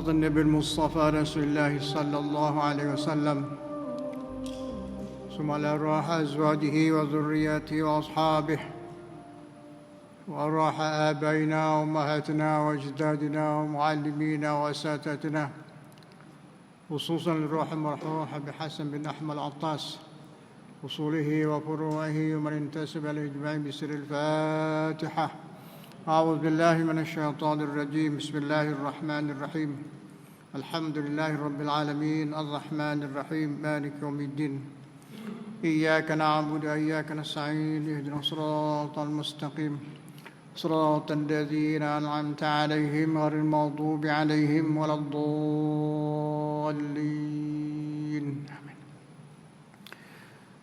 حضرة النبي المصطفى رسول الله صلى الله عليه وسلم، ثم على أرواح أزواجه وذرياته وأصحابه، وأرواح آبائنا وأمهاتنا وأجدادنا ومعلمينا وأساتذتنا، خصوصا الروح المرحوم أبي حسن بن أحمد العطاس، أصوله وفروعه ومن انتسب إليه أجمعين بسر الفاتحة. أعوذ بالله من الشيطان الرجيم. بسم الله الرحمن الرحيم. الحمد لله رب العالمين الرحمن الرحيم مالك يوم الدين. إياك نعبد وإياك نستعين. اهدنا الصراط المستقيم صراط الذين أنعمت عليهم غير المغضوب عليهم ولا الضالين. آمين.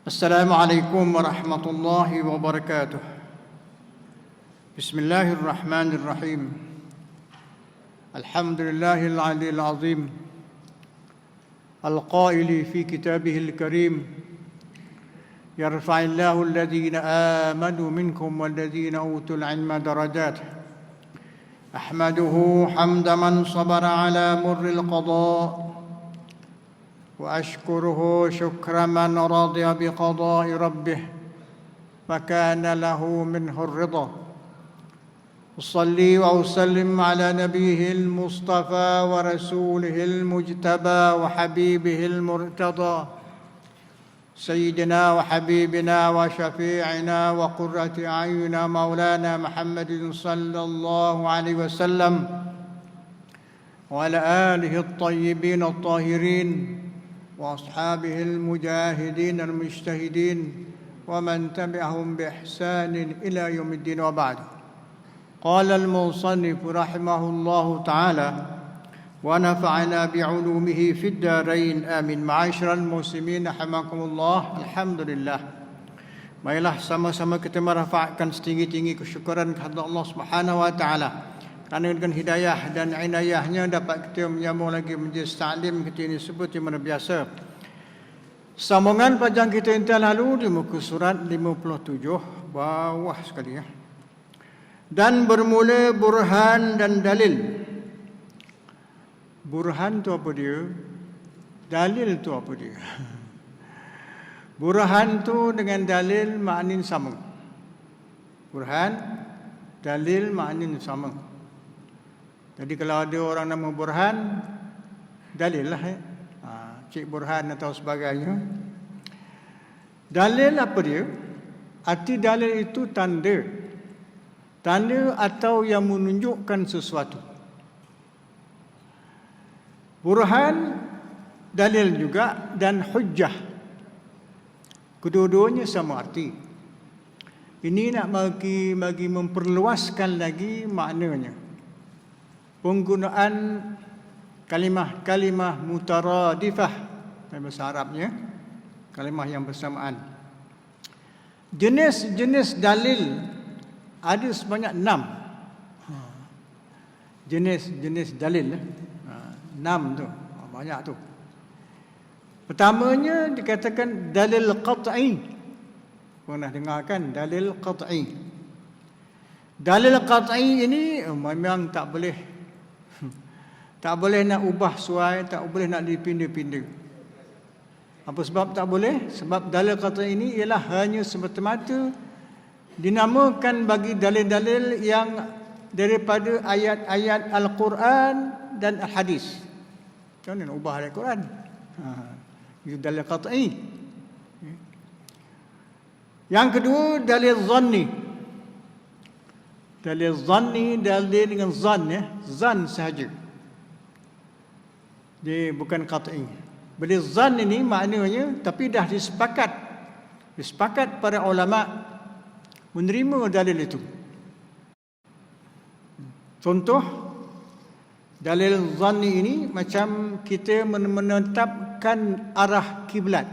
السلام عليكم ورحمة الله وبركاته. بسم الله الرحمن الرحيم. الحمد لله العلي العظيم القائل في كتابه الكريم: يرفع الله الذين آمنوا منكم والذين أوتوا العلم درجات. أحمده حمد من صبر على مر القضاء، وأشكره شكر من رضي بقضاء ربه فكان له منه الرضا. أصلي وأسلم على نبيه المصطفى ورسوله المجتبى وحبيبه المرتضى، سيدنا وحبيبنا وشفيعنا وقرة أعيننا مولانا محمد صلى الله عليه وسلم، وعلى آله الطيبين الطاهرين وأصحابه المجاهدين المجتهدين ومن تبعهم بإحسان إلى يوم الدين، وبعد. قال المصنف رحمه الله تعالى: ونفعنا بعلومه في الدارين آمين. معاشر المسلمين rahimakumullah. Alhamdulillah. Marilah sama-sama kita merafakkan setinggi-tinggi kesyukuran kepada Allah Subhanahu wa taala kerana dengan hidayah dan inayahnya dapat kita menyambung lagi majlis taklim kita ini seperti mana biasa. Sambungan panjang kita yang lalu di muka surat 57 bawah sekali ya. Dan bermula burhan dan dalil. Burhan tu apa dia? Dalil tu apa dia? Burhan tu dengan dalil maknin sama. Burhan, dalil maknin sama. Jadi kalau ada orang nama Burhan, dalil lah Cik Burhan atau sebagainya. Dalil apa dia? Arti dalil itu tanda. Tanda atau yang menunjukkan sesuatu. Burhan, dalil juga, dan hujjah. Kedua-duanya sama arti. Ini nak bagi memperluaskan lagi maknanya. Penggunaan kalimah-kalimah mutaradifah dalam bahasa Arabnya, kalimah yang bersamaan. Jenis-jenis dalil ada sebanyak 6. Jenis-jenis dalil 6 tu, banyak tu. Pertamanya dikatakan dalil qat'i. Pernah dengar kan dalil qat'i? Dalil qat'i ini memang tak boleh nak ubah suai, tak boleh nak dipindah-pindah. Apa sebab tak boleh? Sebab dalil qat'i ini ialah hanya semata-mata dinamakan bagi dalil-dalil yang daripada ayat-ayat Al-Quran dan Al-Hadis. Macam mana nak ubah ayat Al-Quran? Itu dalil qat'i. Yang kedua, dalil zanni. Dalil zanni, dalil dengan zan ya. Zan sahaja. Dia bukan qat'i. Bila zan ini maknanya, tapi dah disepakati para ulama menerima dalil itu. Contoh, dalil zanni ini macam kita menetapkan arah kiblat.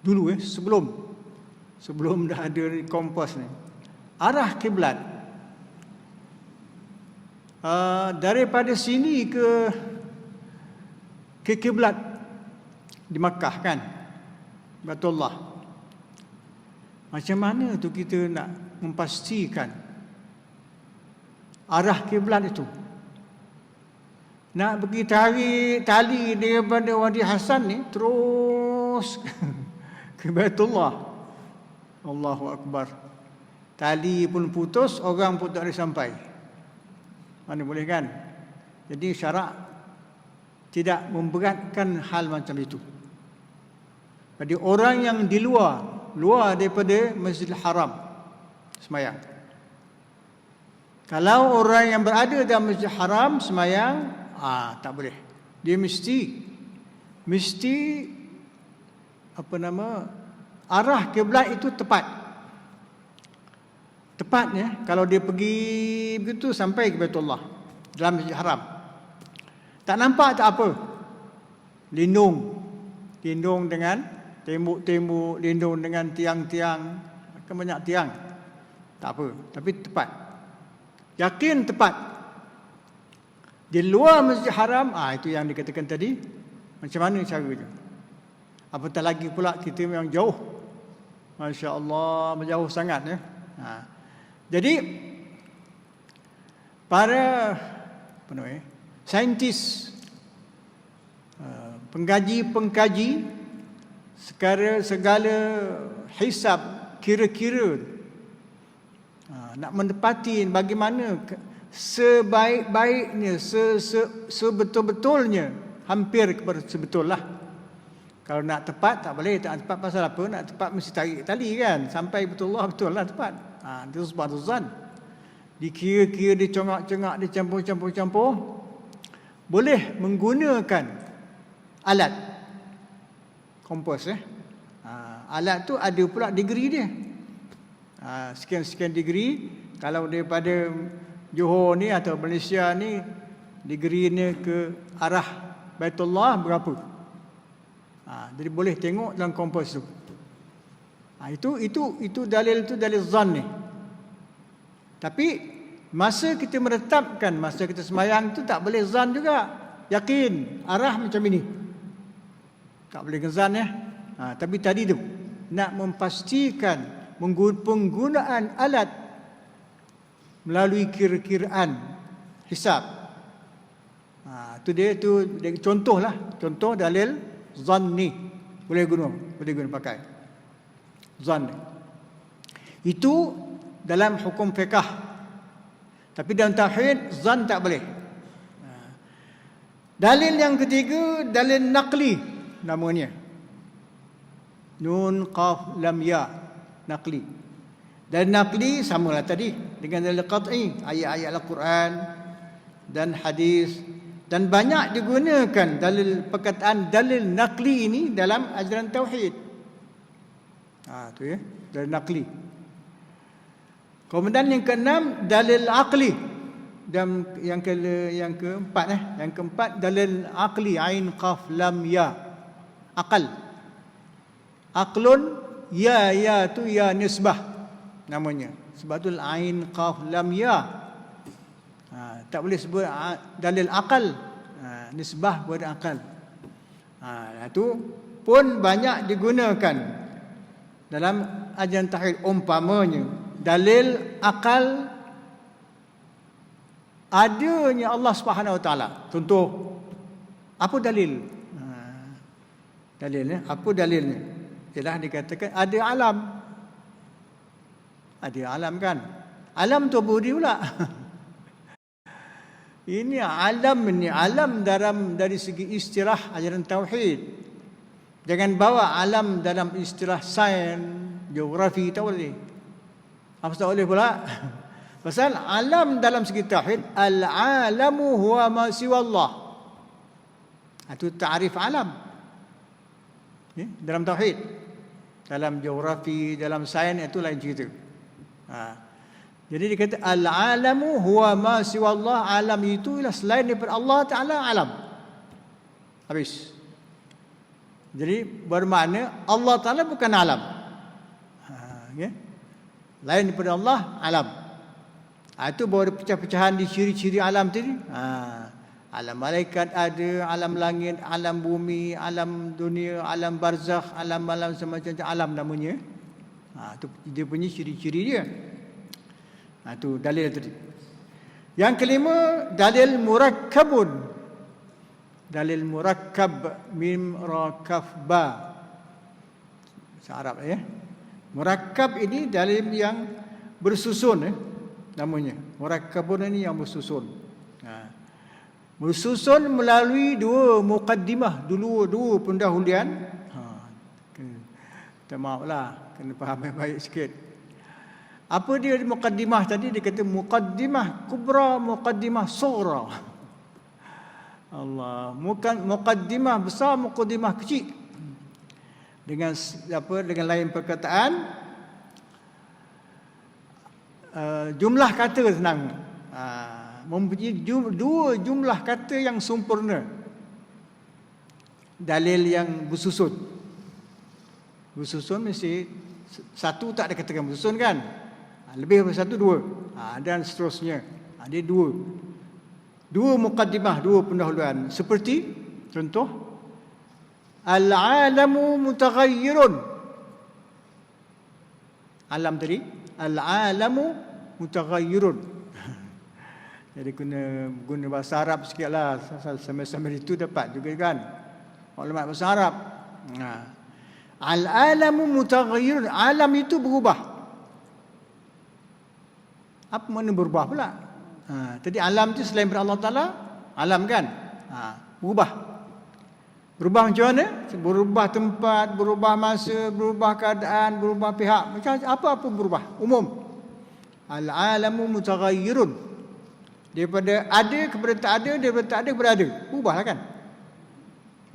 Dulu sebelum dah ada kompas ni. Arah kiblat. Daripada sini ke kiblat di Makkah kan, Baitullah. Macam mana tu kita nak memastikan arah kiblat itu? nak pergi tarik tali daripada Wadi Hasan ni terus ke Baitullah. Allahu Akbar. Tali pun putus, orang pun tak boleh sampai. Mana boleh kan? Jadi syarak tidak memberatkan hal macam itu. Jadi orang yang di luar daripada Masjidil Haram semayang. Kalau orang yang berada dalam Masjidil Haram semayang, tak boleh. Dia mesti arah kiblat itu tepat. Tepatnya kalau dia pergi begitu sampai ke Baitullah dalam Masjidil Haram. Tak nampak tak apa. Lindung dengan tembok-tembok, lindung dengan tiang-tiang, kan banyak tiang. Tak apa, tapi tepat. Yakin tepat. Di luar Masjid Haram, itu yang dikatakan tadi. Macam mana caranya? Apatah lagi pula kita memang jauh. Masya Allah, jauh sangat ya. Jadi para saintis, pengkaji segala hisab kira-kira nak mendapati bagaimana sebaik-baiknya, sebetul-betulnya, hampir kepada sebetul lah. Kalau nak tepat tak boleh, tak tepat pasal apa? Nak tepat mesti tarik tali kan, sampai betul lah tepat. Itu sebab zan. Dikira-kira, dicongak-congak, dicampur-campur, boleh menggunakan alat kompos alat tu ada pula degree dia. Sekian-sekian degree. Kalau daripada Johor ni atau Malaysia ni, degree-nya ke arah Baitullah berapa. Jadi boleh tengok dalam kompos tu. Itu dalil zan ni. Tapi masa kita menetapkan, masa kita semayang tu tak boleh zan juga. Yakin arah macam ini. Tak boleh zan ya. Tapi tadi tu nak memastikan penggunaan alat melalui kira-kiraan hisab. Dia contoh dalil zanni. Boleh guna pakai zan. Itu dalam hukum fiqh. Tapi dalam tauhid zan tak boleh. Dalil yang ketiga, dalil naqli namanya. Nun qaf lam ya, naqli. Dan naqli samalah tadi dengan dalil qat'i, ayat-ayat Al-Quran dan hadis, dan banyak digunakan perkataan dalil naqli ini dalam ajaran tauhid. Tu ya, dalil naqli. Kemudian yang keenam, dalil aqli. Dan yang keempat dalil aqli, ain qaf lam ya, akal. Aqlun ya tu ya nisbah namanya. Sebab tu ain qaf lam ya. Tak boleh sebut dalil akal, nisbah kepada akal. Itu pun banyak digunakan dalam ajaran tauhid. Umpamanya dalil akal adanya Allah Subhanahu Wa Taala. Contoh, apa dalil? Dalilnya, apa dalilnya? Ialah dikatakan ada alam. Ada alam kan? Alam tu apa dia pula? Ini alam dari segi istilah ajaran tauhid. Jangan bawa alam dalam istilah sains, geografi, tak boleh. Apa tak boleh pula? Pasal alam dalam segi tauhid, al-alamu huwa ma siwa Allah. Itu ta'rif alam. Dalam tauhid. Dalam geografi, dalam sains itu lain cerita. Jadi dia kata al-alamu huwa ma siwa Allah. Alam itu ialah selain daripada Allah Ta'ala alam. Habis. Jadi bermakna Allah Ta'ala bukan alam. Lain daripada Allah alam. Itu baru pecah-pecahan di ciri-ciri alam tadi. Alam malaikat ada, alam langit, alam bumi, alam dunia, alam barzakh, alam-alam semacam alam namanya. Itu dia punya ciri-ciri dia. Itu dalil tadi. Yang kelima, dalil murakkabun. dalil murakkab, mim ra kaf ba. Bahasa Arab ya. Murakkab ini dalil yang bersusun namanya. Murakkabun ini yang bersusun. Bersusun melalui dua muqaddimah, dua pendahuluan. Minta maaflah, kena faham baik sikit. Apa dia muqaddimah tadi? Dia kata muqaddimah kubra, muqaddimah sughra. Allah, muqaddimah besar, muqaddimah kecil. Dengan lain perkataan, jumlah kata senang. Mempunyai dua jumlah kata yang sempurna. Dalil yang bersusun. Bersusun mesti satu tak ada katakan bersusun kan? Lebih daripada satu, dua. Dan seterusnya. Dia dua. Dua muqaddimah, dua pendahuluan. Seperti contoh, al-alamu mutaghayyirun. Alam tadi, al-alamu mutaghayyirun. Jadi guna bahasa Arab sikitlah, sambil-sambil itu dapat juga kan maklumat bahasa Arab. Al-alamu mutaghayyirun, alam itu berubah. Apa makna berubah pula? Tadi alam itu selain daripada Allah Taala, alam kan? Berubah. Berubah macam mana? Berubah tempat, berubah masa, berubah keadaan, berubah pihak. Macam apa berubah? Umum. Al-alamu mutaghayyirun. Daripada ada kepada tak ada, daripada tak ada kepada ada. Berubahlah kan?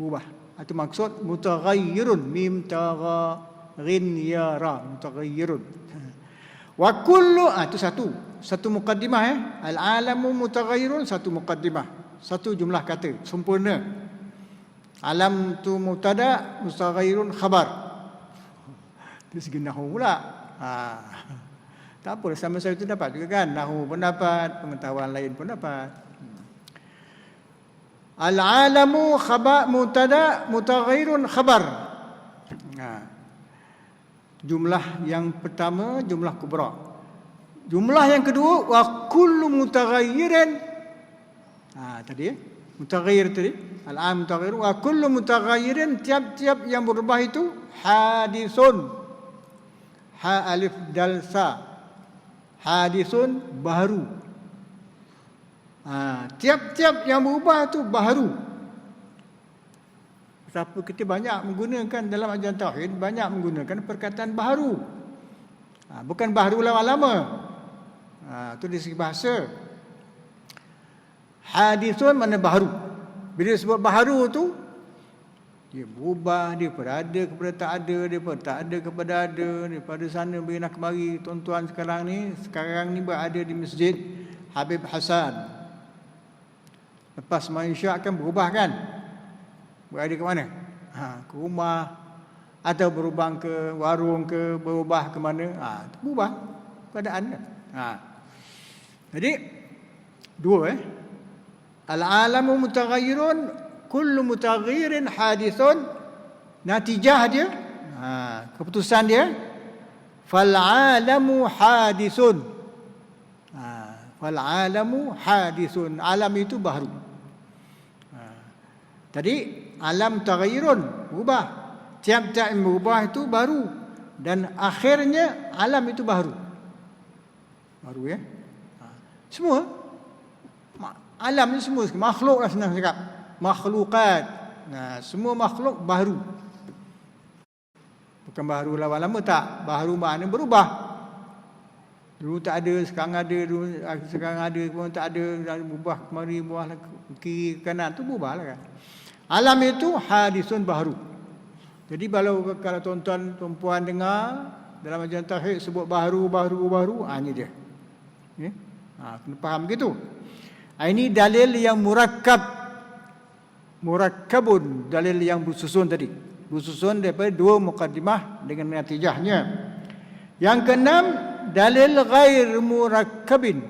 Berubah. Itu maksud mutaghayyirun, mim tagha ghin ya ra, mutaghayyirun. Wa kullu, itu satu muqaddimah al-alamu mutaghayyirun, satu muqaddimah, satu jumlah kata sempurna. Alam tu mubtada, mutaghayyirun khabar. Itu segi nahwu pula. Tak apa, sama-sama itu dapat juga kan. Nahwu pun dapat, pengetahuan lain pun dapat. Al-alamu khabar mubtada mutaghayyirun khabar. Jumlah yang pertama jumlah kubra. Jumlah yang kedua wa kullu mutaghayyirin. Tadi mutaghayyir tadi. Al-alam mutaghayyir wa kullu mutaghayyirin, tiap-tiap yang berubah itu hadisun. Ha alif dal sa. Hadisun baharu. Tiap-tiap yang berubah itu baharu. Siapa kita banyak menggunakan dalam ajaran tauhid, banyak menggunakan perkataan baharu. Bukan baharu lama-lama. Itu dari segi bahasa. Hadisun mana baharu. Bila sebut baharu tu, dia berubah, daripada ada kepada tak ada, daripada tak ada kepada ada, daripada sana berpindah kemari. Tuan-tuan sekarang ni berada di Masjid Habib Hasan. Lepas manusia akan berubah kan? Berada ke mana? Ke rumah, atau berubah ke warung ke, berubah ke mana? Berubah keadaan. Jadi dua al-alamu mutaghayyirun, kullu mutaghayyirin hadithun. Natijah dia, keputusan dia, fal alamu hadithun. Fal alamu hadithun, alam itu baru. Tadi alam taghayyirun, berubah. Tiap-tiap yang berubah itu baru, dan akhirnya alam itu baru. Baru ya. Semua alam ni semua makhluk lah, senang cakap. Makhlukat. Semua makhluk baru. Bukan baru lama-lama, tak. Baru makna berubah. Dulu tak ada, sekarang ada. Dulu, sekarang ada, pun tak ada. Berubah kemari, berubah kiri, kanan. Itu berubah lah kan. Alam itu hadisun baru. Jadi kalau tuan-tuan dengar dalam ajaran tauhid sebut baru, ini dia. Kena faham begitu. Ini dalil yang murakkabun, dalil yang bersusun tadi. Bersusun daripada dua muqaddimah dengan natijahnya. Yang keenam, dalil ghair murakkabin.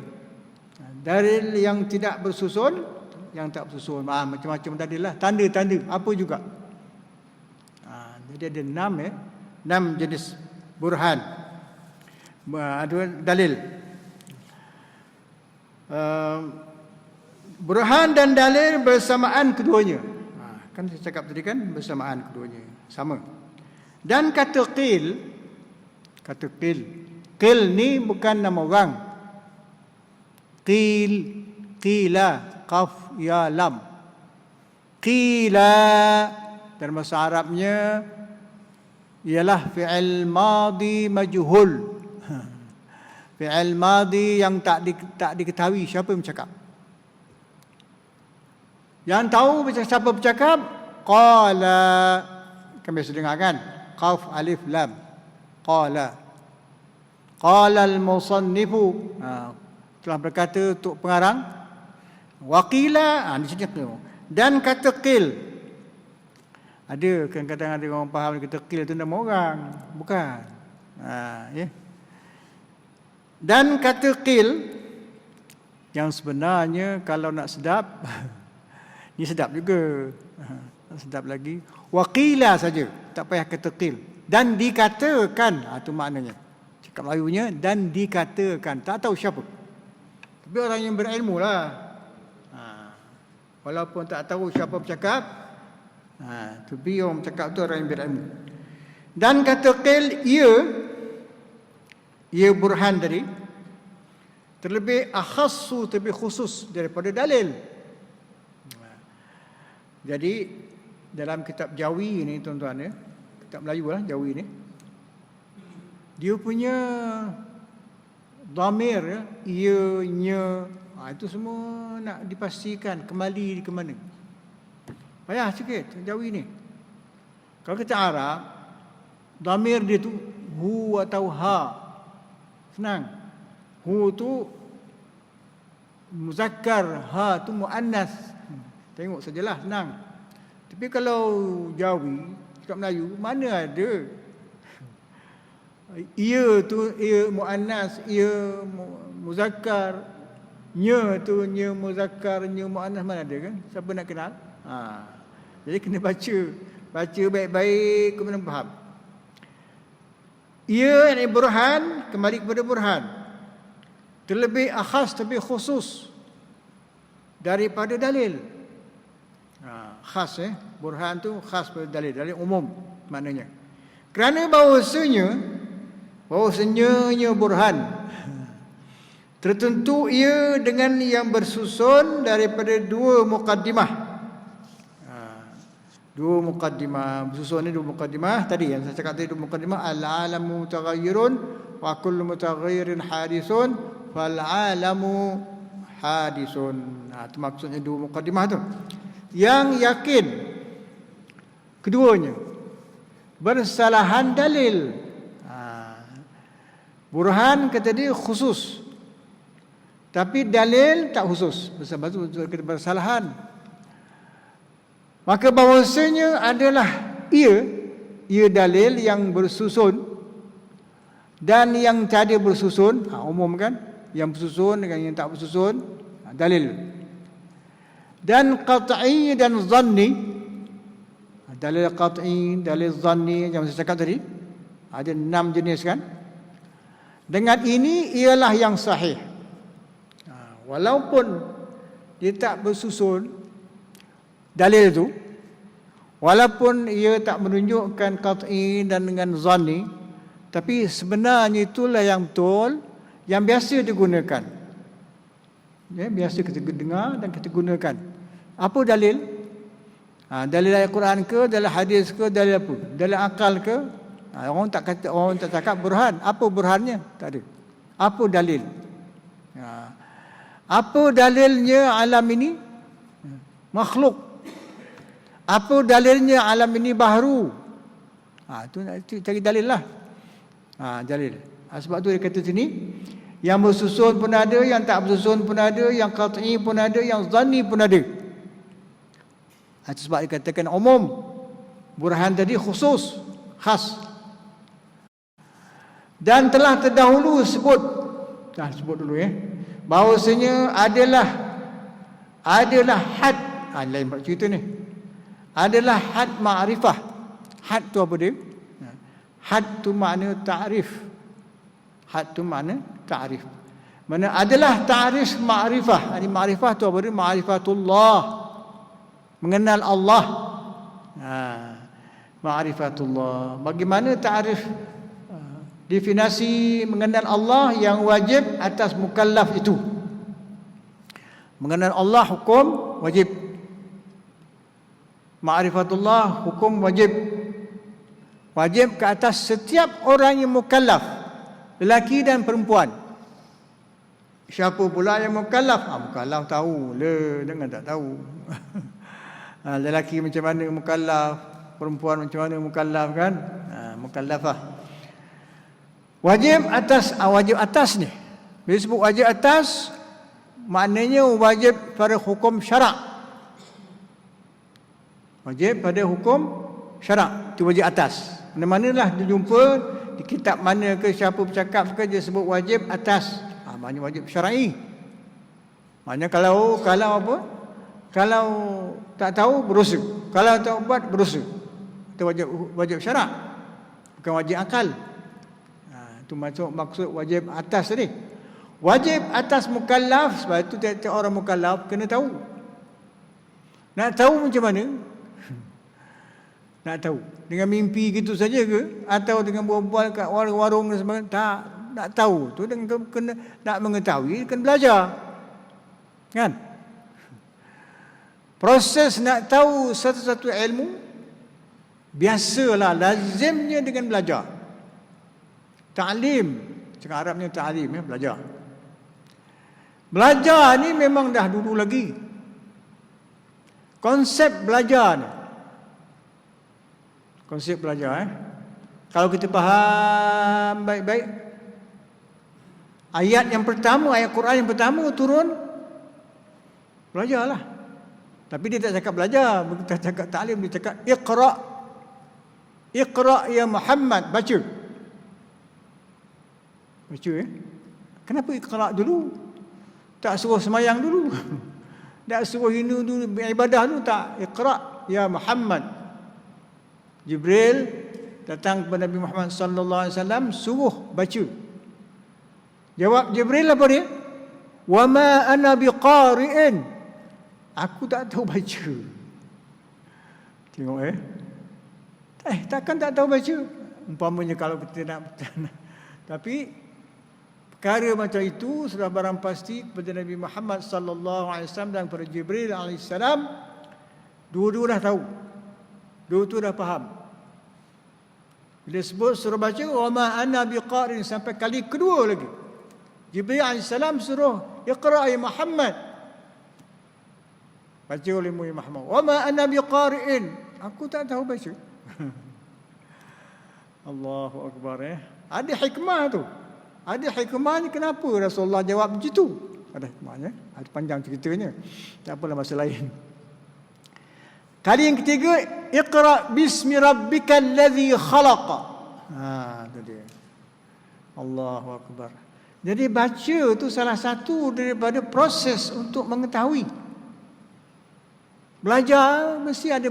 Dalil yang tidak bersusun, yang tak bersusun. Macam-macam dalil lah. Tanda-tanda, apa juga. Jadi ada 6 jenis burhan. Ada dalil. Burhan dan dalil bersamaan keduanya. Kan saya cakap tadi kan bersamaan keduanya. Sama. Dan kata qil. Qil ni bukan nama orang. Qila, qaf ya lam. Qila dalam bahasa Arabnya ialah fi'il madi majhul. Fi'il madi yang tak diketahui siapa yang bercakap. Yang tahu siapa bercakap, qala. Kami biasa dengar kan? Qaf alif lam. Qala. Qala al-musannifu. Telah berkata untuk pengarang. Waqila. Di sini. Dan kata qil. Ada kadang-kadang ada orang faham kata qil itu nama orang. Bukan. Ya. Dan kata qil yang sebenarnya kalau nak sedap ni sedap juga. Sedap lagi. Waqila saja. Tak payah kata qil. Dan dikatakan. Itu maknanya. Cakap Melayunya. Dan dikatakan. Tak tahu siapa. Tapi orang yang berilmu lah. Walaupun tak tahu siapa bercakap. Tapi orang bercakap tu orang yang berilmu. Dan kata qil. Ia burhan tadi. Terlebih akhassu, terlebih khusus daripada dalil. Jadi dalam kitab Jawi ni tuan-tuan ya, kitab Melayu lah Jawi ni, dia punya dhamir ya, ianya, itu semua nak dipastikan kembali ke mana. Payah sikit Jawi ni. Kalau kita Arab, dhamir dia tu hu atau ha, senang. Hu tu muzakkar, ha tu muannas. Tengok sajalah, senang. Tapi kalau Jawi, cakap Melayu, mana ada? Ia tu, ia muannas, ia muzakkar. Nya tu, nya muzakkar, nya muannas, mana ada kan? Siapa nak kenal? Jadi kena baca. Baca baik-baik, kemudian faham. Ia ni burhan, kembali kepada burhan. Terlebih akhas, terlebih khusus daripada dalil. Khas burhan tu khas pada dalil, dalil umum maknanya. Kerana bahawasanya burhan tertentu ia dengan yang bersusun daripada dua muqaddimah. Dua muqaddimah bersusun ni, dua muqaddimah tadi yang saya cakap tadi, dua muqaddimah. Al-alamu mutaghayyirun wa kullu mutaghayyirin hadisun fal alamu hadisun. Itu maksudnya dua muqaddimah tu. Yang yakin keduanya bersalahan dalil. Burhan kata dia khusus, tapi dalil tak khusus, bersalahan. Maka bahawasanya adalah ia dalil yang bersusun dan yang tiada bersusun. Umum kan, yang bersusun dengan yang tak bersusun, dalil. Dan qat'i dan zanni. Dalil qat'i, dalil zanni yang saya cakap tadi, ada 6 jenis kan. Dengan ini ialah yang sahih. Walaupun dia tak bersusun dalil itu, walaupun ia tak menunjukkan qat'i dan dengan zanni, tapi sebenarnya itulah yang betul, yang biasa digunakan. Ya, biasa kita dengar dan kita gunakan. Apa dalil? Dalil Al-Quran ke, dalil hadis ke, dalil apa? Dalil akal ke? Orang tak cakap burhan. Apa burhannya? Tak ada. Apa dalil? Apa dalilnya alam ini makhluk? Apa dalilnya alam ini baharu? Itu cari dalil lah. Dalil. Sebab tu dia kata sini, yang bersusun pun ada, yang tak bersusun pun ada, yang qat'i pun ada, yang zanni pun ada. Itu sebab dikatakan umum. Burhan tadi khusus, khas. Dan telah terdahulu sebut dulu bahawasanya adalah had, lain cerita ni. Adalah had ma'rifah. Had tu apa dia? Had tu makna ta'rif. Had tu makna ta'rif. Mana adalah ta'rif ma'rifah. Ini ma'rifah tu apa dia? Ma'rifatullah. Mengenal Allah. Ma'rifatullah. Bagaimana ta'rif, definisi mengenal Allah yang wajib atas mukallaf itu. Mengenal Allah hukum wajib. Ma'rifatullah hukum wajib. Wajib ke atas setiap orang yang mukallaf, lelaki dan perempuan. Siapa pula yang mukallaf? Mukallaf tahu le, jangan tak tahu. Lelaki macam mana mukallaf, perempuan macam mana mukallaf kan? Mukallafah. Wajib atas ni. Bila sebut wajib atas, maknanya wajib pada hukum syarak. Wajib pada hukum syarak, itu wajib atas. Mana-manalah dia jumpa di kitab mana ke, siapa bercakap ke, dia sebut wajib atas. Maknanya wajib syar'i. Maknanya kalau apa? Kalau tak tahu berdosa. Kalau tak buat berdosa. Itu wajib syarak. Bukan wajib akal. Itu maksud wajib atas tadi. Wajib atas mukallaf, sebab itu tiap-tiap orang mukallaf kena tahu. Nak tahu macam mana? Nak tahu dengan mimpi gitu saja ke, atau dengan berbual kat warung-warung dan sebagainya? Tak, nak tahu tu dengan kena, nak mengetahui kena belajar. Kan? Proses nak tahu satu-satu ilmu biasalah, lazimnya dengan belajar. Ta'lim, cakap Arabnya ta'lim, belajar. Belajar ni memang dah dulu lagi. Konsep belajar ni, konsep belajar kalau kita faham baik-baik, ayat yang pertama, ayat Quran yang pertama turun, belajarlah. Tapi dia tak cakap belajar, kita cakap ta'lim, dia cakap iqra. Iqra ya Muhammad, baca. Baca Kenapa iqra dulu? Tak suruh semayang dulu. Tak suruh hina dulu, beribadah dulu, tak. Iqra ya Muhammad. Jibril datang kepada Nabi Muhammad sallallahu alaihi wasallam, suruh baca. Jawab Jibril apa dia? Wa ma ana biqari'in. Aku tak tahu baca. Tengok takkan tak tahu baca. Umpamanya kalau kita nak tapi perkara macam itu sudah barang pasti kepada Nabi Muhammad sallallahu alaihi wasallam dan kepada Jibril alaihi salam, dua-dua dah tahu. Dua-dua dah faham. Bila sebut suruh baca wa ma ana biqarin sampai kali kedua lagi, Jibril AS suruh iqra ya Muhammad, baca oleh Muhammad. Wa ma ana biqari'in, aku tak tahu baca. Allahu akbar. Ada hikmah tu. Ada hikmah ni, kenapa Rasulullah jawab begitu? Ada hikmahnya, ada panjang ceritanya. Tak apalah, masa lain. Kali yang ketiga, iqra bismi rabbikal ladzi khalaqa. Itu dia. Allahu akbar. Jadi baca tu salah satu daripada proses untuk mengetahui. Belajar mesti ada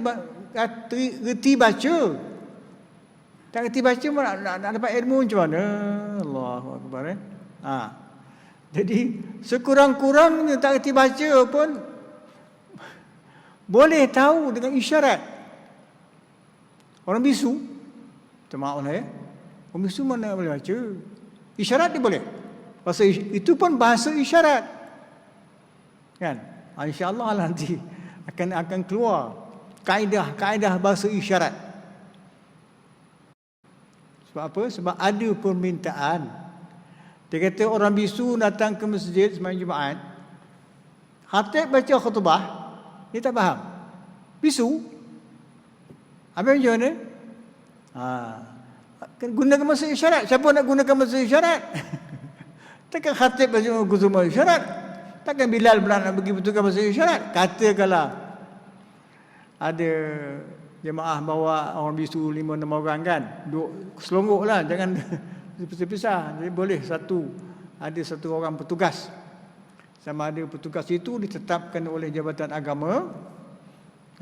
reti baca. Tak reti baca nak dapat ilmu macam mana? Allahu akbar. Jadi sekurang-kurangnya tak reti baca pun boleh tahu dengan isyarat. Orang bisu, minta maaf lah orang bisu mana boleh baca? Isyarat dia boleh. Bahasa itu pun bahasa isyarat. Kan? InsyaAllah nanti akan keluar kaedah bahasa isyarat. Sebab apa? Sebab ada permintaan. Dia kata orang bisu datang ke masjid sembahyang Jumaat, khatib baca khutbah, dia tak faham. Bisu. Habis macam mana? Gunakan bahasa isyarat. Siapa nak gunakan bahasa isyarat? Takkan khatib baca bahasa isyarat. Takkan Bilal pula nak pergi betulkan bahasa isyarat. Katakanlah ada jemaah bawa orang bisu 5-6 orang kan, duduk selonggok lah, jangan pisah-pisah. Jadi boleh ada satu orang petugas. Sama ada petugas itu ditetapkan oleh Jabatan Agama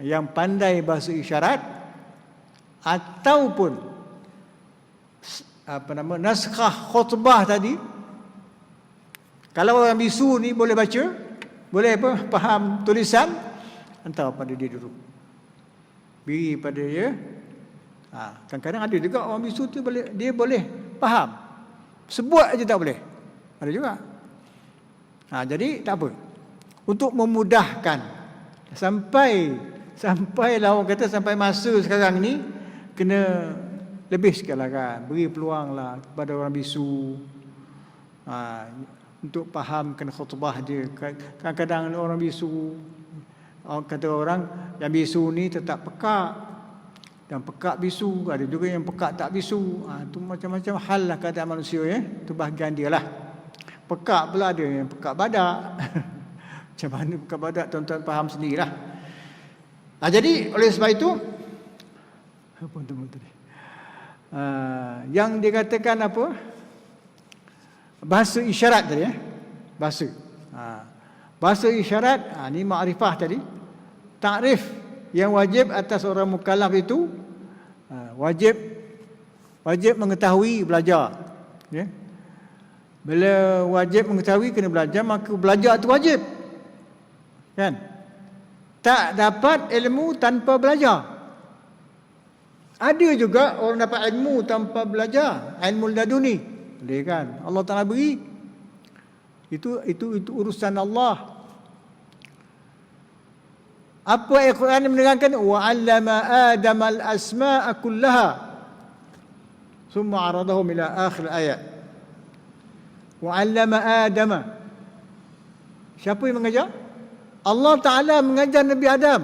yang pandai bahasa isyarat, ataupun naskah khutbah tadi. Kalau orang bisu ni boleh baca, boleh faham tulisan, hantar pada dia dulu. beri pada dia. Kadang-kadang ada juga orang bisu tu dia boleh faham, sebut aja tak boleh, ada juga. Jadi tak apa, untuk memudahkan sampai lah orang kata sampai masa sekarang ni kena lebih sikit lah kan, beri peluang lah kepada orang bisu untuk fahamkan khutbah dia. Kadang-kadang orang bisu, kata orang yang bisu ni tetap pekak, dan pekak bisu, ada juga yang pekak tak bisu. Tu macam-macam hal lah keadaan manusia ya. Tu bahagian dia lah. Pekak pula ada yang pekak badak. Macam mana pekak badak, tuan-tuan faham sendirilah. Jadi oleh sebab itu apa tadi? Yang dikatakan apa? Bahasa isyarat tadi ya. Bahasa isyarat, ni makrifah tadi. Takrif yang wajib atas orang mukallaf itu wajib mengetahui, belajar. Ya. Bila wajib mengetahui, kena belajar, maka belajar itu wajib. Kan? Tak dapat ilmu tanpa belajar. Ada juga orang dapat ilmu tanpa belajar, ilmu laduni. Boleh kan? Allah Taala beri. Itu urusan Allah. Apa Al-Quran menerangkan? Wa 'allama Adam al-asma'a kullaha thumma 'aradahum ila akhir ayat. Wa 'allama Adam. Siapa yang mengajar? Allah Taala mengajar Nabi Adam.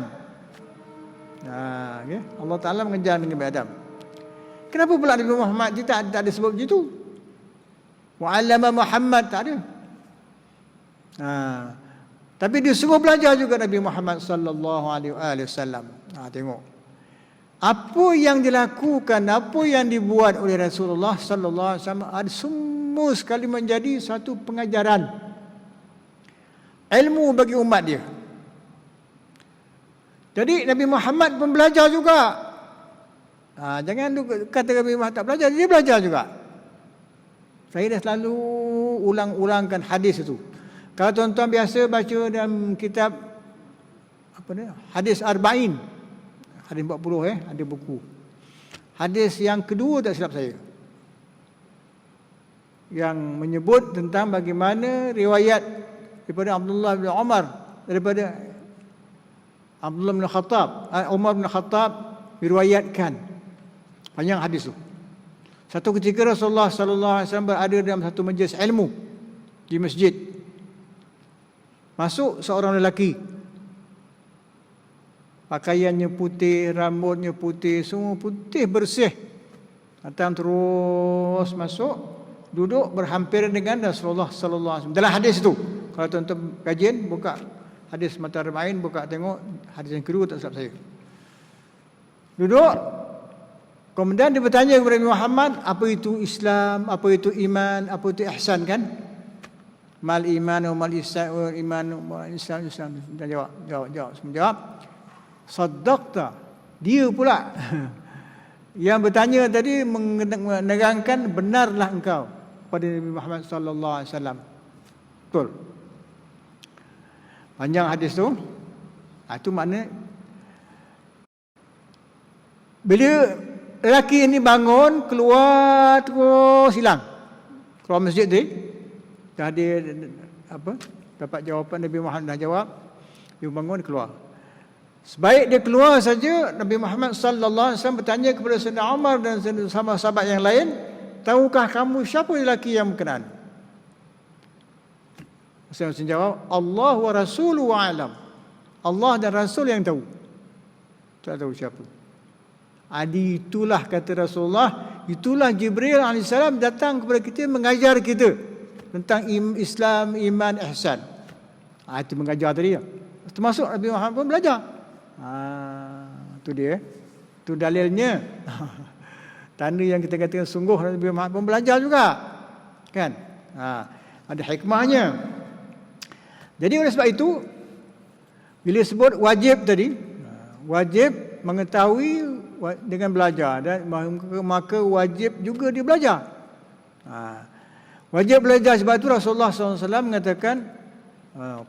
Okay. Allah Taala mengajar Nabi Adam. Kenapa pula Nabi Muhammad dia tak ada sebut begitu? Wa 'allama Muhammad tak ada. Tapi dia suruh belajar juga Nabi Muhammad sallallahu alaihi wasallam. Tengok. Apa yang dilakukan, apa yang dibuat oleh Rasulullah sallallahu alaihi wasallam ada semua sekali menjadi satu pengajaran ilmu bagi umat dia. Jadi Nabi Muhammad pun belajar juga. Jangan kata Nabi Muhammad tak belajar, dia belajar juga. Saya dah selalu ulang-ulangkan hadis itu. Kalau tuan-tuan biasa baca dalam kitab hadis Arba'in, hadis 40 ada buku. Hadis yang kedua tak silap saya, yang menyebut tentang bagaimana riwayat daripada Abdullah bin Umar, daripada Abdullah bin Khattab, Umar bin Khattab diriwayatkan. Panjang hadis tu. Satu ketika Rasulullah sallallahu alaihi wasallam berada dalam satu majlis ilmu di masjid. Masuk seorang lelaki, pakaiannya putih, rambutnya putih, semua putih bersih. Datang terus masuk, duduk berhampiran dengan Rasulullah sallallahu alaihi wasallam. Dalam hadis itu, kalau tuan-tuan kajian, buka hadis Mata Arba'in, buka tengok hadis yang kedua tak silap saya. Duduk, kemudian dia bertanya kepada Nabi Muhammad, apa itu Islam, apa itu iman, apa itu ihsan kan? Mal iman wa mal ihsan wa iman wa ihsan. Dan jawab. Semua jawab. Saddaqta. Dia pula yang bertanya tadi menerangkan benarlah engkau pada Nabi Muhammad sallallahu alaihi wasallam. Betul. Panjang hadis tu. Itu makna bila lelaki ini bangun, keluar terus hilang. Keluar masjid tadi. Dah dia dapat jawapan Nabi Muhammad dah jawab. Dia bangun keluar. Sebaik dia keluar saja, Nabi Muhammad sallallahu alaihi wasallam bertanya kepada Sayyidina Umar dan sahabat-sahabat yang lain, tahukah kamu siapa lelaki yang berkenaan? Saya jawab, Allah wa rasuluhu a'lam. Allah dan Rasul yang tahu. Tak tahu siapa. Itulah kata Rasulullah, itulah Jibril alaihissalam datang kepada kita mengajar kita tentang Islam, iman, ihsan. Itu mengajar tadi ya. Termasuk Nabi Muhammad pun belajar. Itu dia. Itu dalilnya. Tanda yang kita katakan sungguh Nabi Muhammad pun belajar juga. Kan? Ada hikmahnya. Jadi oleh sebab itu, bila sebut wajib tadi, wajib mengetahui dengan belajar, dan maka wajib juga dia belajar. Wajib belajar, sebab itu Rasulullah SAW mengatakan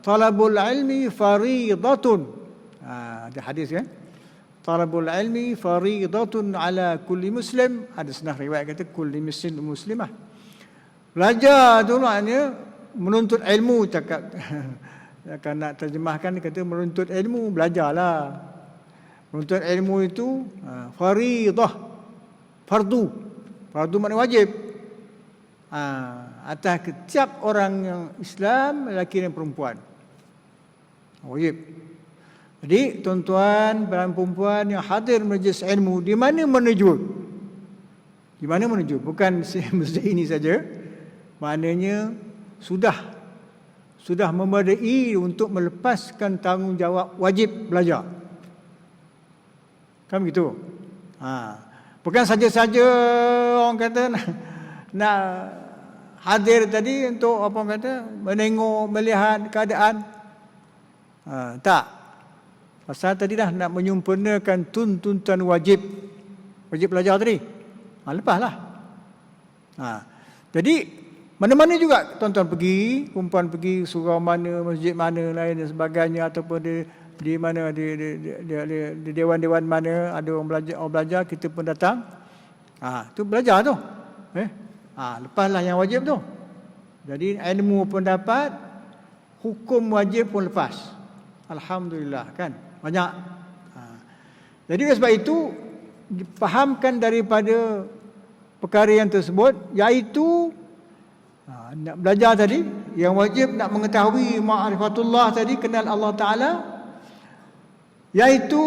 talabul ilmi faridatun. Ada hadis kan? talabul ilmi faridatun ala kulli muslim. Ada setengah riwayat kata kulli muslim muslimah. Belajar tu maknanya menuntut ilmu, cakap akan nak terjemahkan kata menuntut ilmu, belajarlah. Menuntut ilmu itu faridah, fardu. Fardu makna wajib. Atas setiap orang yang Islam, lelaki dan perempuan. Wajib. Jadi tuan-tuan dan perempuan yang hadir majlis ilmu, di mana menuju? Di mana menuju? Bukan masjid ini saja. Maknanya sudah memadai untuk melepaskan tanggungjawab wajib belajar. Kan begitu? Bukan saja-saja orang kata nak hadir tadi untuk apa orang kata menengok, melihat keadaan. Tak. Pasal tadi dah nak menyempurnakan tuntutan wajib belajar tadi. Lepaslah. Jadi mana-mana juga tuan-tuan pergi, perempuan pergi surau mana, masjid mana lain dan sebagainya, ataupun di mana di dewan-dewan mana ada orang belajar, kita pun datang. Tu belajar tu. Lepaslah yang wajib tu. Jadi ilmu pun dapat, hukum wajib pun lepas. Alhamdulillah kan. Banyak. Jadi sebab itu dipahamkan daripada perkara yang tersebut, iaitu nak belajar tadi, yang wajib nak mengetahui ma'rifatullah tadi, kenal Allah Ta'ala, iaitu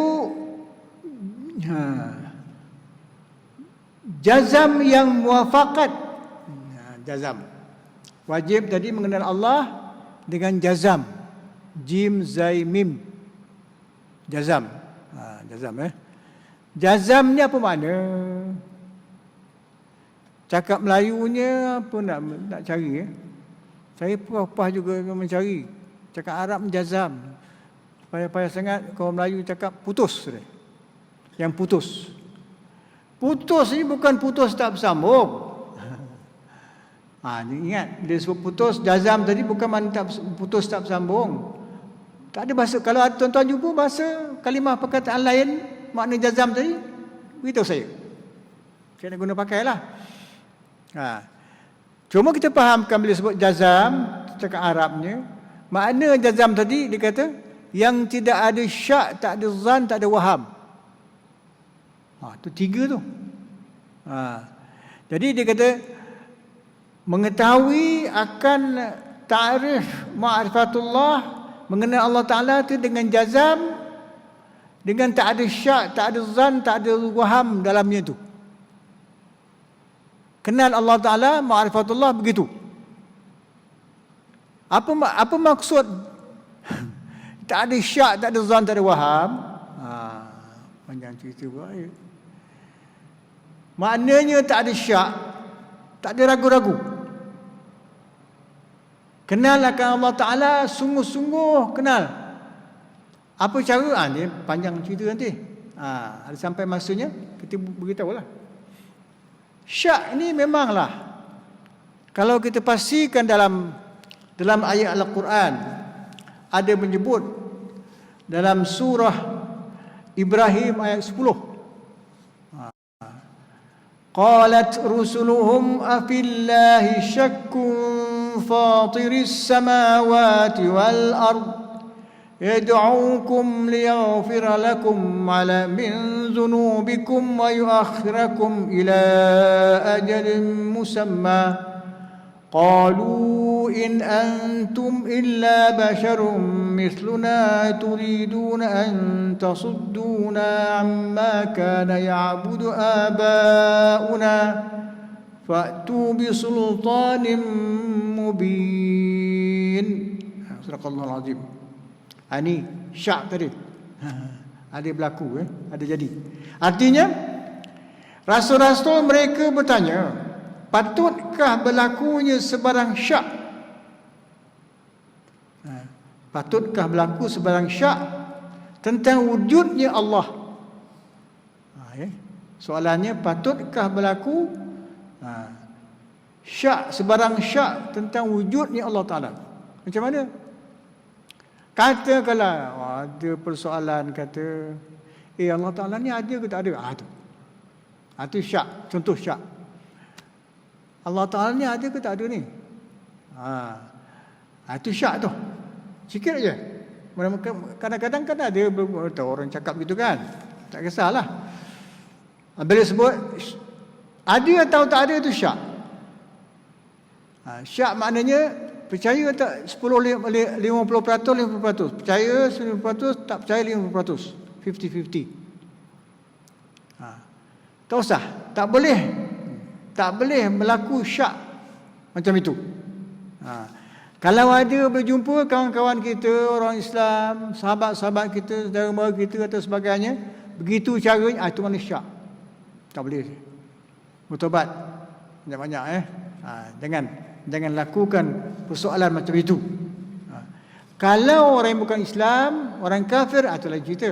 jazam yang muwafaqat. Jazam. Wajib tadi mengenal Allah dengan jazam. Jim, zai, mim. Jazam. Jazam Jazam ni apa makna? Cakap Melayunya apa nak cari Saya payah juga mencari. Cakap Arab menjazam. Payah sangat kalau Melayu cakap putus. Yang putus. Putus ni bukan putus tak bersambung. Ingat, dia sebut putus, jazam tadi bukan makna putus tak bersambung. Tak ada bahasa. Kalau tuan-tuan jumpa bahasa kalimah perkataan lain makna jazam tadi, beritahu saya. Saya nak guna pakailah. Cuma kita fahamkan bila sebut jazam, cakap Arabnya, makna jazam tadi dia kata yang tidak ada syak, tak ada zan, tak ada waham. Tu tiga tu. Jadi dia kata mengetahui akan ta'rif ma'rifatullah, mengenal Allah Ta'ala tu dengan jazam, dengan tak ada syak, tak ada zan, tak ada waham dalamnya tu. Kenal Allah Ta'ala, ma'rifatullah begitu. Apa maksud tak ada syak, tak ada zan, tak ada waham? Panjang cerita pula. Maknanya tak ada syak, tak ada ragu-ragu. Kenal akan Allah Ta'ala, sungguh-sungguh kenal. Apa cara? Ni panjang cerita nanti. Ada sampai masanya, kita beritahulah. Syak ini memanglah, kalau kita pastikan dalam ayat Al-Quran ada menyebut dalam surah Ibrahim ayat 10. Qalat rusuluhum afillahi syakkun fatiris samawati wal ard يدعوكم ليغفر لكم من ذنوبكم ويؤخركم إلى أجل مسمى قالوا إن أنتم إلا بشر مثلنا تريدون أن تصدونا عما كان يعبد آباؤنا فأتوا بسلطان مبين. صدق الله العظيم. Ini syak tadi. Ada berlaku, ada jadi. Artinya, rasul-rasul mereka bertanya, patutkah berlakunya sebarang syak? Patutkah berlaku sebarang syak tentang wujudnya Allah? Soalannya, patutkah berlaku syak, sebarang syak tentang wujudnya Allah Ta'ala? Macam mana? Katakanlah ada persoalan, kata Allah Ta'ala ni ada ke tak ada? Itu syak, contoh syak. Allah Ta'ala ni ada ke tak ada ni? Itu syak tu. Sikit aja. Kadang-kadang kan ada orang cakap gitu kan. Tak kisahlah. Bila sebut ada atau tak ada itu syak. Syak maknanya percaya tak 50%, 50%. Percaya 50%, tak percaya 50%. 50-50. Tak usah. Tak boleh berlaku syak macam itu. Kalau ada berjumpa kawan-kawan kita, orang Islam, sahabat-sahabat kita, saudara mara kita atau sebagainya, begitu caranya, itu mana syak. Tak boleh. Bertobat banyak-banyak Jangan lakukan persoalan macam itu. Kalau orang yang bukan Islam, orang kafir, itu lagi cerita.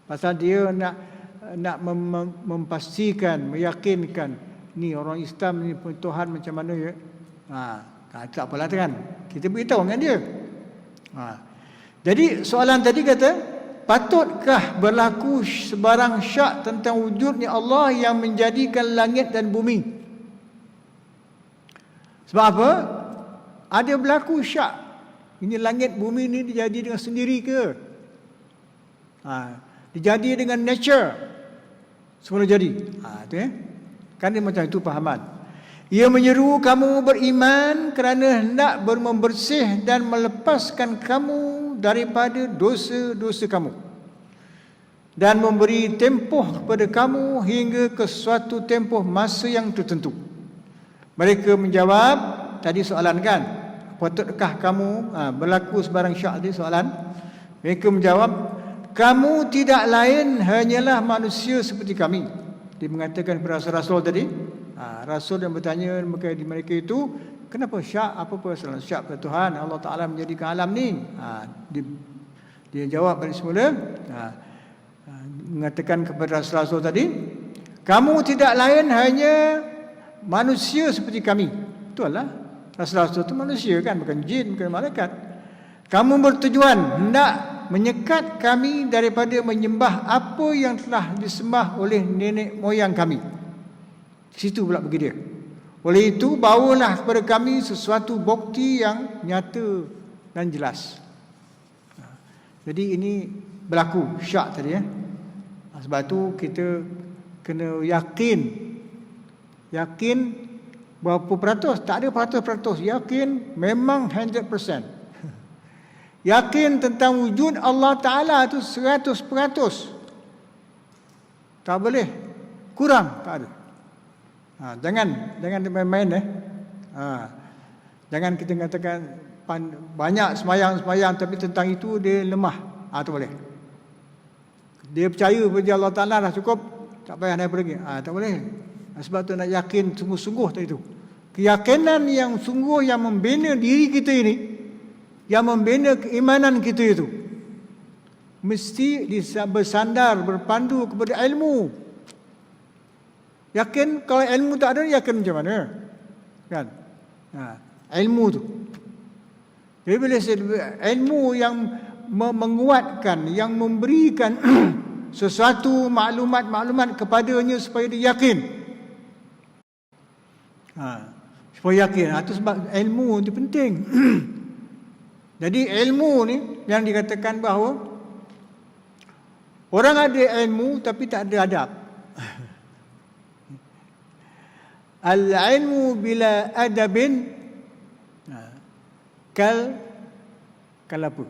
Pasal dia nak memastikan, meyakinkan ni orang Islam ni Tuhan macam mana ya. Tak apalah kan. Kita beritahu dengan dia. Jadi soalan tadi kata, patutkah berlaku sebarang syak tentang wujudnya Allah yang menjadikan langit dan bumi? Sebab apa? Ada berlaku syak. Ini langit bumi ni dijadi dengan sendiri ke? Dijadi dengan nature. Semula jadi. Itu ya. Kan dia macam itu pahaman. Ia menyeru kamu beriman kerana hendak membersih dan melepaskan kamu daripada dosa-dosa kamu. Dan memberi tempoh kepada kamu hingga ke suatu tempoh masa yang tertentu. Mereka menjawab, tadi soalan kan, patutkah kamu berlaku sebarang syak tadi soalan. Mereka menjawab, kamu tidak lain hanyalah manusia seperti kami. Dia mengatakan kepada Rasul tadi, Rasul yang bertanya di mereka itu, kenapa syak? Apa pasal syak kepada Tuhan? Allah Ta'ala menjadikan alam ni. Dia jawab pada semula, mengatakan kepada Rasul tadi, kamu tidak lain hanya manusia seperti kami. Betul lah. Rasul itu manusia kan, bukan jin, bukan malaikat. Kamu bertujuan hendak menyekat kami daripada menyembah apa yang telah disembah oleh nenek moyang kami. Situ pula pergi dia. Oleh itu, bawalah kepada kami sesuatu bukti yang nyata dan jelas. Jadi ini berlaku syak tadi ya. Sebab tu kita kena yakin berapa peratus? Tak ada peratus-peratus. Yakin memang 100%. Yakin tentang wujud Allah Ta'ala itu 100%. Tak boleh kurang, tak ada. Jangan main-main Jangan kita katakan banyak semayang tapi tentang itu dia lemah. Tak boleh. Dia percaya pada Allah Ta'ala dah cukup, tak payah naik lagi. Tak boleh. Sebab tu nak yakin sungguh-sungguh tadi tu. Keyakinan yang sungguh yang membina diri kita ini, yang membina keimanan kita itu, mesti bersandar, berpandu kepada ilmu. Yakin, kalau ilmu tak ada, yakin macam mana? Kan? Ilmu tu. Jadi bila ilmu yang menguatkan, yang memberikan sesuatu maklumat kepadanya supaya dia yakin. Supaya yakin. Itu sebab ilmu itu penting. Jadi ilmu ni yang dikatakan bahawa orang ada ilmu tapi tak ada adab. Al-ilmu bila adabin kal apa?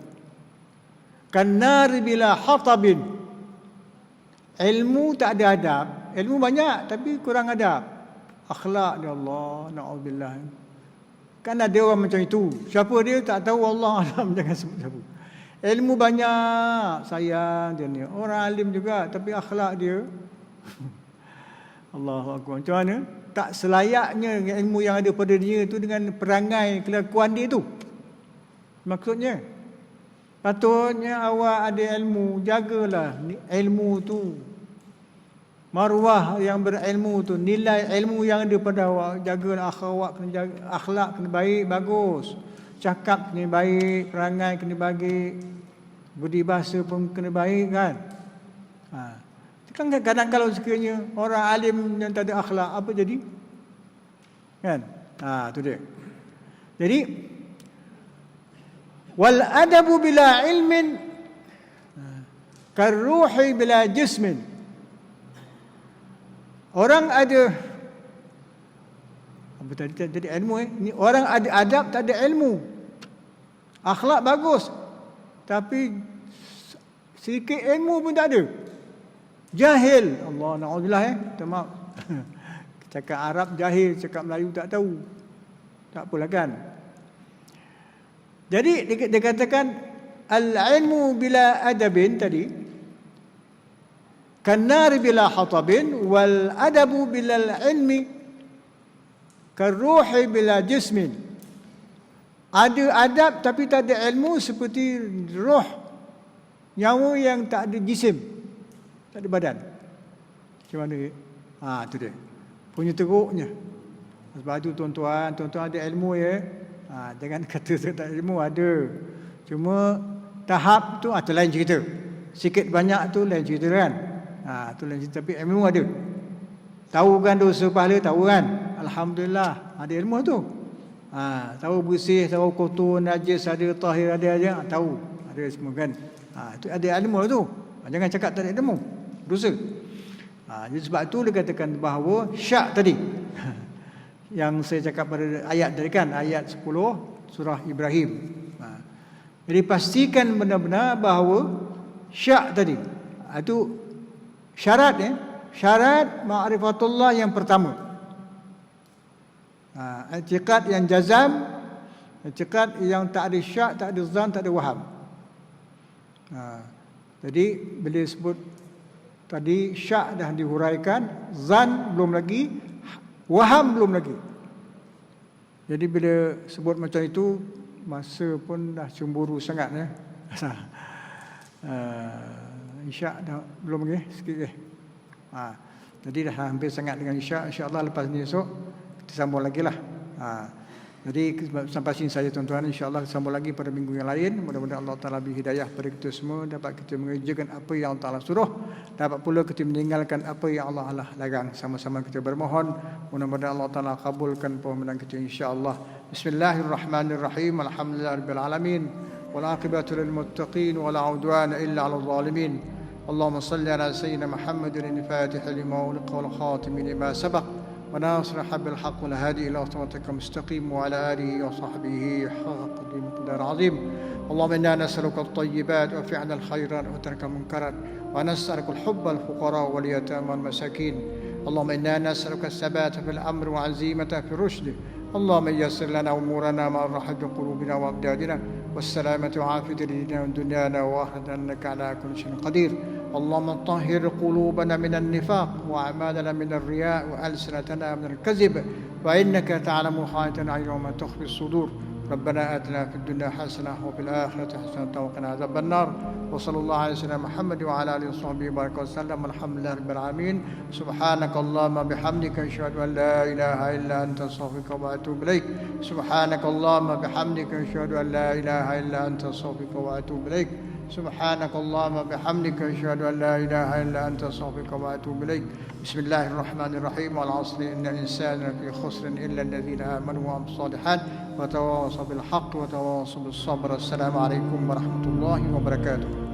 Kanar bila hatabin. Ilmu tak ada adab. Ilmu banyak tapi kurang adab. Akhlak dia Allah, na'udzubillah. Kan ada orang macam itu. Siapa dia tak tahu, Allah alam, jangan sebut siapa. Ilmu banyak, sayang dia ni. Orang alim juga tapi akhlak dia Allahu Akbar. Macam mana? Tak selayaknya ilmu yang ada pada dia tu dengan perangai kelakuan dia tu. Maksudnya patutnya awak ada ilmu, jagalah ilmu tu. Maruah yang berilmu tu, nilai ilmu yang ada pada awak, jagalah akhlak, kena jaga, akhlak kena baik, bagus. Cakap kena baik, perangai kena baik, budi bahasa pun kena baik kan. Kan kadang kalau sekiranya orang alim yang tak ada akhlak, apa jadi? Kan? Itu dia. Jadi wal adabu bila ilmin karuhi bila jismin. Orang ada apa tadi ilmu ni, orang ada adab tak ada ilmu. Akhlak bagus tapi sedikit ilmu pun tak ada. Jahil. Allah na'udzubillah maaf. Cakap Arab jahil, cakap Melayu tak tahu. Tak apalah kan. Jadi dia katakan al-ilmu bila adabin tadi, kan-nar bila hatabin, wal adabu bila ilmi kan-ruhi bila jismin. Ada adab tapi tak ada ilmu seperti roh, nyawa yang tak ada jisim, tak ada badan. Macam mana? Itu dia. Punya teruknya. Sebab itu tuan-tuan ada ilmu ya. Jangan kata tak ada ilmu, ada. Cuma tahap tu itu lain cerita. Sikit banyak tu lain cerita kan. Tu lain cerita, tapi ilmu ada. Tahu kan dosa pahala, tahu kan? Alhamdulillah, ada ilmu tu. Tahu bersih, tahu kotor, najis, ada tahir, ada aja, tahu. Ada semua kan. Itu ada ilmu tu. Jangan cakap tak ada ilmu. Dosa. Jadi sebab tu dia katakan bahawa syak tadi yang saya cakap pada ayat tadi kan, ayat 10 surah Ibrahim. Jadi pastikan benar-benar bahawa syak tadi itu syarat syarat ma'rifatullah yang pertama. I'tiqad yang jazam, i'tiqad yang tak ada syak, tak ada zan, tak ada waham. Jadi bila sebut tadi syak dah dihuraikan, zan belum lagi, waham belum lagi. Jadi bila sebut macam itu, masa pun dah cemburu sangat ya. Isyak dah belum lagi, sikit jadi dah hampir sangat dengan isyak. InsyaAllah lepas ni esok kita sambung lagi lah. Jadi sampai sini saja tuan-tuan. InsyaAllah sambung lagi pada minggu yang lain. Mudah-mudahan Allah Ta'ala beri hidayah pada kita semua, dapat kita mengerjakan apa yang Allah Ta'ala suruh, dapat pula kita meninggalkan apa yang Allah larang. Sama-sama kita bermohon, mudah-mudahan Allah Ta'ala kabulkan permohonan kita insyaAllah. Bismillahirrahmanirrahim. Alhamdulillahirrahmanirrahim. Wal'aqibatu lilmuttaqin wal'udwana illa 'alal zalimin. Allahumma salli ala sayyidina Muhammadin al-Fatih lima uliqa wal khatim lima sabaq وناصر حب الحق والهادي إلى صراطك المستقيم وعلى آله وصحبه حق قدر عظيم. اللهم إنا نسألك الطيبات وفعل الخيرات وترك المنكرات ونسألك الحب الفقراء واليتامى والمساكين. اللهم إنا نسألك الثبات في الأمر وعزيمة في الرشد. اللهم يسر لنا أمورنا مع راحة قلوبنا وأبداننا والسلامة وعافية ديننا ودنيانا وآخرتنا إنك على كل شيء قدير. اللهم طهر قلوبنا من النفاق وأعمالنا من الرياء وألسنتنا من الكذب فإنك تعلم خائنة الأعين وما تخفي الصدور. ربنا آتنا في الدنيا حسنة وفي الآخرة حسنة وقنا عذاب النار. وصلى الله على سيدنا محمد وعلى آله وصحبه وبارك وسلم. الحمد لله رب العالمين. سبحانك اللهم بحمدك أشهد أن لا إله إلا أنت أستغفرك وأتوب إليك. سبحانك اللهم بحمدك أشهد أن لا إله إلا أنت أستغفرك وأتوب إليك. سبحانك اللهم بحمدك أشهد أن لا إله إلا أنت أستغفرك وأتوب إليك. بسم الله الرحمن الرحيم. والعصر إن الإنسان لفي خسر إلا الذين آمنوا وعملوا الصالحات وتواصوا بالحق وتواصوا بالصبر. السلام عليكم ورحمة الله وبركاته.